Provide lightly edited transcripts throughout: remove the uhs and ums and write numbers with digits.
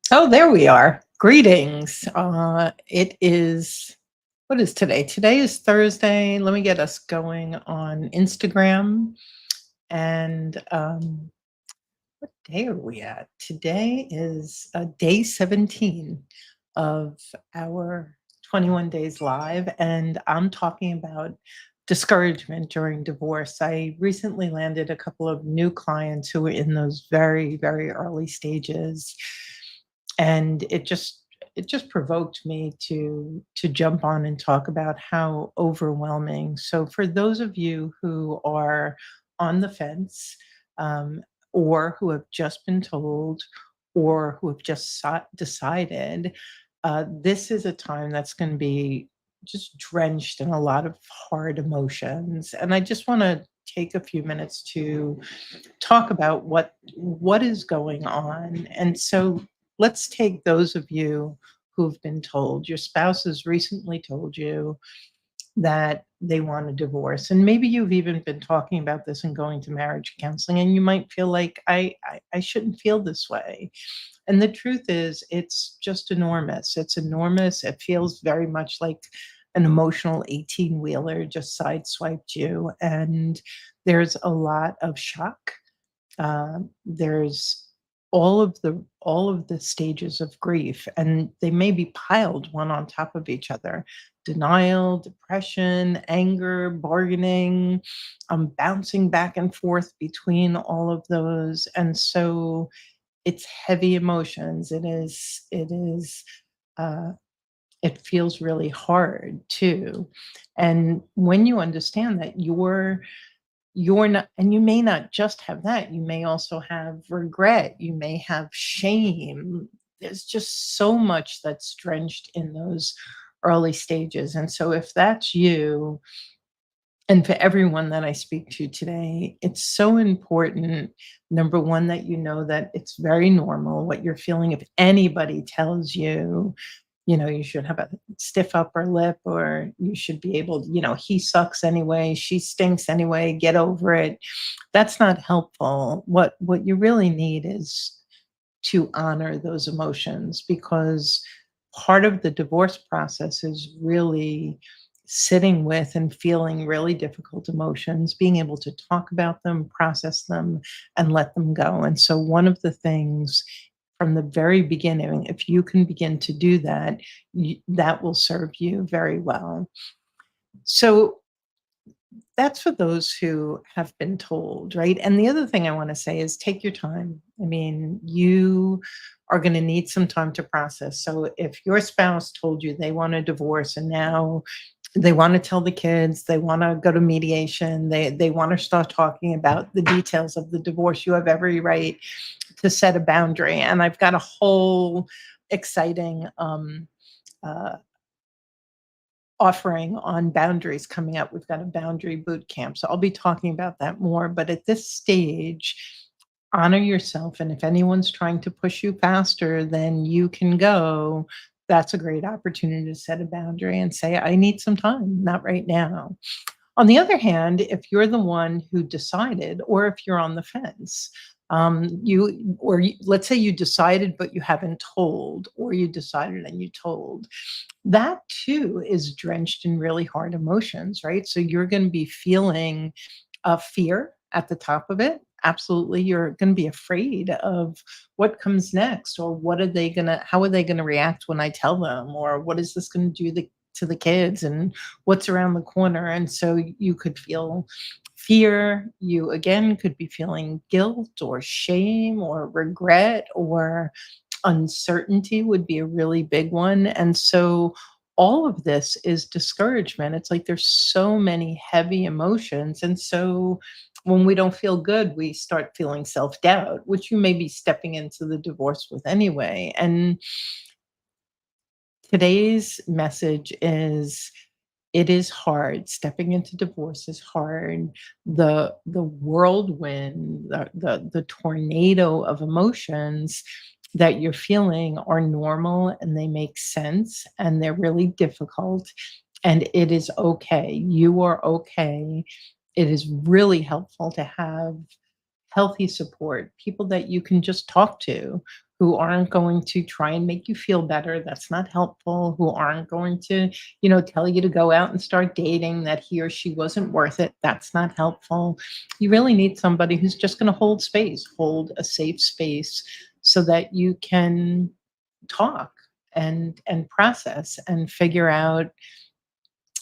Oh, there we are. Greetings. What is today? Today is Thursday. Let me get us going on Instagram. And what day are we at? Today is day 17 of our 21 days live. And I'm talking about discouragement during divorce. I recently landed a couple of new clients who were in those very, very early stages, and it just provoked me to jump on and talk about how overwhelming. So for those of you who are on the fence, um, or who have just been told, or who have just decided, this is a time that's going to be just drenched in a lot of hard emotions. And I just want to take a few minutes to talk about what is going on. And so let's take those of you who've been told, your spouse has recently told you that they want a divorce, and maybe you've even been talking about this and going to marriage counseling, and you might feel like I shouldn't feel this way. And the truth is, it's just enormous. It's enormous. It feels very much like an emotional 18 wheeler just sideswiped you. And there's a lot of shock. There's all of the stages of grief, and they may be piled one on top of each other: denial, depression, anger, bargaining, bouncing back and forth between all of those. And so it's heavy emotions. Uh, it feels really hard too. And when you understand that you're not, and you may not just have that, you may also have regret, you may have shame. There's just so much that's drenched in those early stages. And so if that's you, and for everyone that I speak to today, it's so important, number one, that you know that it's very normal what you're feeling. If anybody tells you, you should have a stiff upper lip, or you should be able, he sucks anyway, she stinks anyway, get over it. That's not helpful. What you really need is to honor those emotions, because part of the divorce process is really sitting with and feeling really difficult emotions, being able to talk about them, process them, and let them go. And so, one of the things from the very beginning, if you can begin to do that, that will serve you very well. So, that's for those who have been told, right? And the other thing I want to say is take your time. I mean, you are going to need some time to process. So if your spouse told you they want a divorce, and now they want to tell the kids, they want to go to mediation, they want to start talking about the details of the divorce, you have every right to set a boundary. And I've got a whole exciting uh, offering on boundaries coming up. We've got a boundary boot camp. So I'll be talking about that more. But at this stage, honor yourself. And if anyone's trying to push you faster than you can go, that's a great opportunity to set a boundary and say, I need some time, not right now. On the other hand, if you're the one who decided, or if you're on the fence, let's say you decided, but you haven't told, or you decided and you told, that too is drenched in really hard emotions, right? So you're going to be feeling fear at the top of it. Absolutely. You're going to be afraid of what comes next, or how are they going to react when I tell them, or what is this going to do to the kids, and what's around the corner. And so you could feel fear. You again could be feeling guilt or shame or regret, or uncertainty would be a really big one. And so all of this is discouragement. It's like there's so many heavy emotions. And so when we don't feel good, we start feeling self doubt, which you may be stepping into the divorce with anyway. And today's message is, it is hard. Stepping into divorce is hard. The whirlwind, the tornado of emotions that you're feeling are normal, and they make sense, and they're really difficult, and it is okay. You are okay. It is really helpful to have healthy support, people that you can just talk to, who aren't going to try and make you feel better. That's not helpful. Who aren't going to, tell you to go out and start dating, that he or she wasn't worth it. That's not helpful. You really need somebody who's just going to hold space, hold a safe space so that you can talk and process and figure out,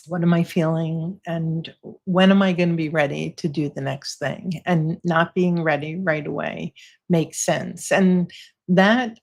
what am I feeling and when am I going to be ready to do the next thing? And not being ready right away makes sense. And that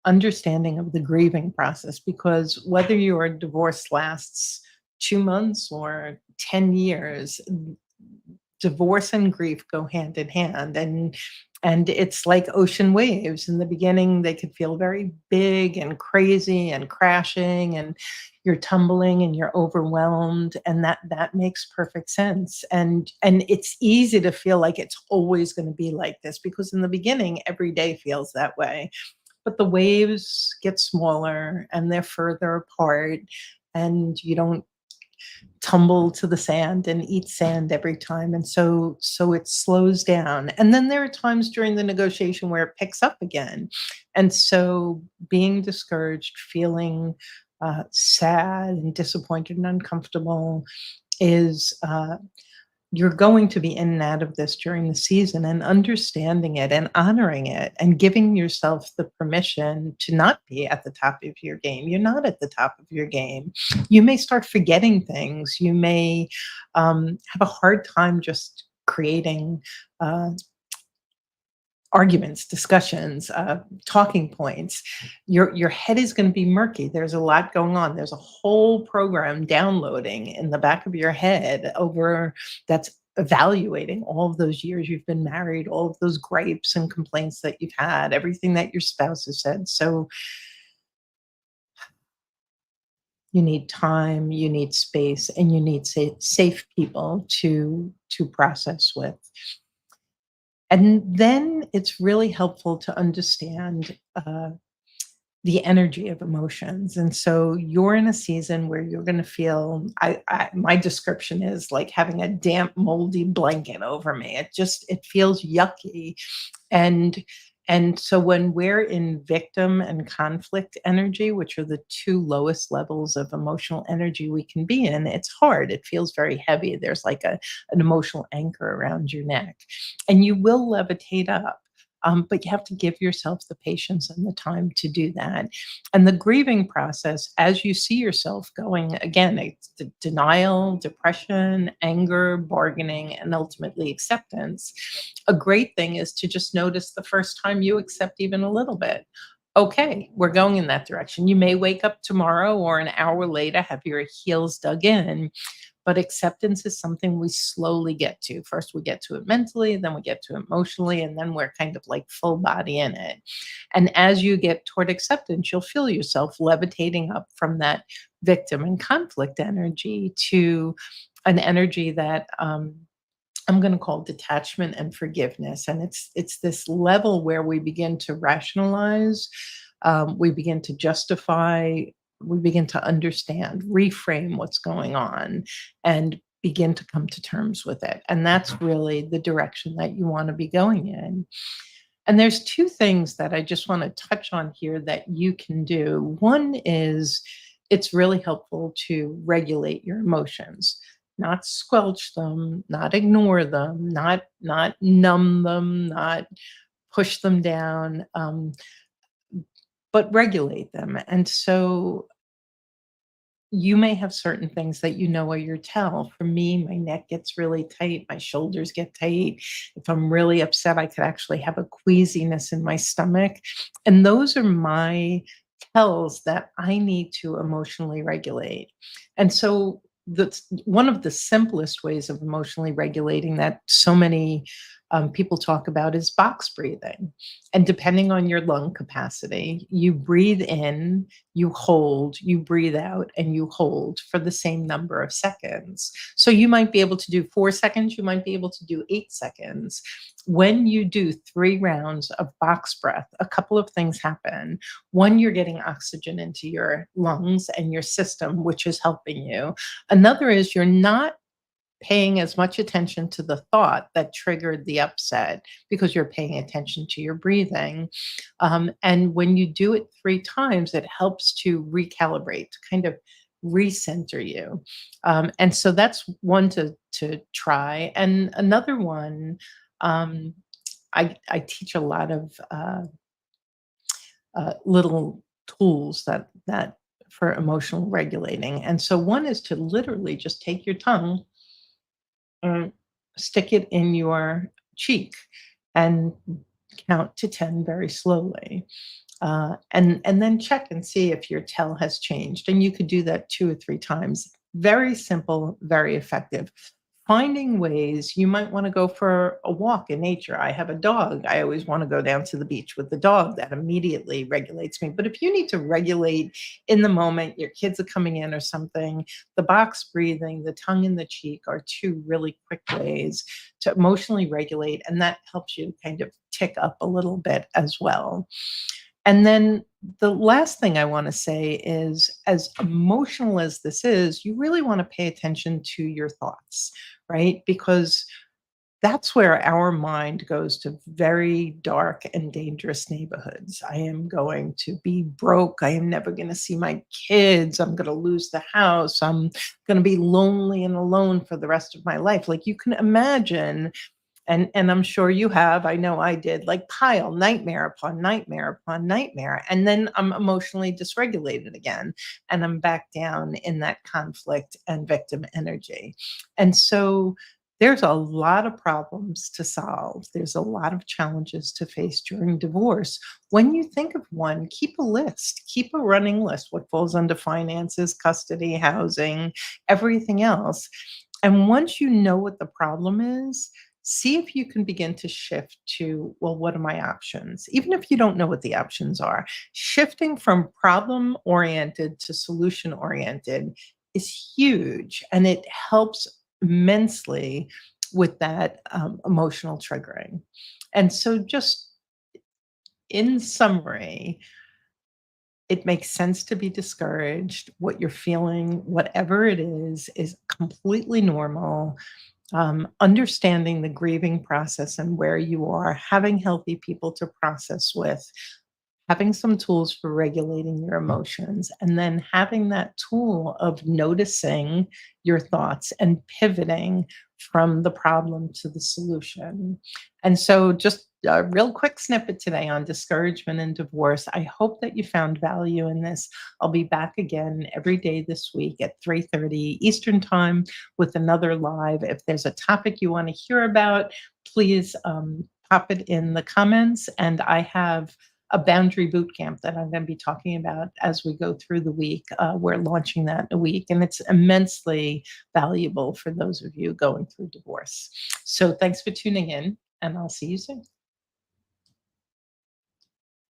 understanding of the grieving process, because whether your divorce lasts 2 months or 10 years, divorce and grief go hand in hand, and it's like ocean waves. In the beginning they could feel very big and crazy and crashing, and you're tumbling and you're overwhelmed, and that makes perfect sense. And it's easy to feel like it's always going to be like this, because in the beginning every day feels that way, but the waves get smaller and they're further apart, and you don't tumble to the sand and eat sand every time, and so it slows down. And then there are times during the negotiation where it picks up again. And so being discouraged, feeling sad and disappointed and uncomfortable is you're going to be in and out of this during the season, and understanding it and honoring it and giving yourself the permission to not be at the top of your game. You're not at the top of your game. You may start forgetting things. You may have a hard time just creating uh, arguments, discussions, talking points. Your head is going to be murky. There's a lot going on. There's a whole program downloading in the back of your head over that's evaluating all of those years you've been married, all of those gripes and complaints that you've had, everything that your spouse has said. So you need time, you need space, and you need safe people to process with. And then it's really helpful to understand the energy of emotions. And so you're in a season where you're going to feel, my description is like having a damp, moldy blanket over me. It feels yucky. And and so when we're in victim and conflict energy, which are the two lowest levels of emotional energy we can be in, it's hard. It feels very heavy. There's like an emotional anchor around your neck, and you will levitate up. But you have to give yourself the patience and the time to do that. And the grieving process, as you see yourself going, again, it's denial, depression, anger, bargaining, and ultimately acceptance. A great thing is to just notice the first time you accept even a little bit. Okay, we're going in that direction. You may wake up tomorrow or an hour later, have your heels dug in, but acceptance is something we slowly get to. First, we get to it mentally, then we get to it emotionally, and then we're kind of like full body in it. And as you get toward acceptance, you'll feel yourself levitating up from that victim and conflict energy to an energy that I'm going to call detachment and forgiveness. And it's this level where we begin to rationalize, we begin to justify, we begin to understand, reframe what's going on, and begin to come to terms with it. And that's really the direction that you want to be going in. And there's two things that I just want to touch on here that you can do. One is it's really helpful to regulate your emotions, not squelch them, not ignore them, not numb them, not push them down, but regulate them. And so you may have certain things that are your tell. For me, my neck gets really tight, my shoulders get tight. If I'm really upset, I could actually have a queasiness in my stomach. And those are my tells that I need to emotionally regulate. And so that's one of the simplest ways of emotionally regulating that so many people talk about is box breathing. And depending on your lung capacity, you breathe in, you hold, you breathe out, and you hold for the same number of seconds. So you might be able to do 4 seconds, you might be able to do 8 seconds. When you do 3 rounds of box breath, a couple of things happen. One, you're getting oxygen into your lungs and your system, which is helping you. Another is you're not paying as much attention to the thought that triggered the upset because you're paying attention to your breathing. And when you do it 3 times, it helps to recalibrate, to kind of recenter you. And so that's one to try. And another one, um, I teach a lot of little tools that for emotional regulating. And so one is to literally just take your tongue and stick it in your cheek and count to 10 very slowly. And then check and see if your tell has changed. And you could do that 2 or 3 times. Very simple, very effective. Finding ways you might want to go for a walk in nature. I have a dog. I always want to go down to the beach with the dog. That immediately regulates me. But if you need to regulate in the moment, your kids are coming in or something, the box breathing, the tongue in the cheek are 2 really quick ways to emotionally regulate. And that helps you kind of tick up a little bit as well. And then the last thing I want to say is, as emotional as this is, you really want to pay attention to your thoughts, right? Because that's where our mind goes to very dark and dangerous neighborhoods. I am going to be broke. I am never going to see my kids. I'm going to lose the house. I'm going to be lonely and alone for the rest of my life. Like, you can imagine, and I'm sure you have, I know I did, like, pile nightmare upon nightmare upon nightmare, and then I'm emotionally dysregulated again, and I'm back down in that conflict and victim energy. And so there's a lot of problems to solve. There's a lot of challenges to face during divorce. When you think of one, keep a list, keep a running list, what falls under finances, custody, housing, everything else. And once you know what the problem is, see if you can begin to shift to, well, what are my options? Even if you don't know what the options are, shifting from problem oriented to solution oriented is huge. And it helps immensely with that emotional triggering. And so, just in summary, it makes sense to be discouraged. What you're feeling, whatever it is completely normal. Understanding the grieving process and where you are, having healthy people to process with, having some tools for regulating your emotions, and then having that tool of noticing your thoughts and pivoting from the problem to the solution. And so, just a real quick snippet today on discouragement and divorce. I hope that you found value in this. I'll be back again every day this week at 3:30 Eastern Time with another live. If there's a topic you want to hear about, please pop it in the comments. And I have a boundary boot camp that I'm going to be talking about as we go through the week. We're launching that in a week, and it's immensely valuable for those of you going through divorce. So thanks for tuning in, and I'll see you soon.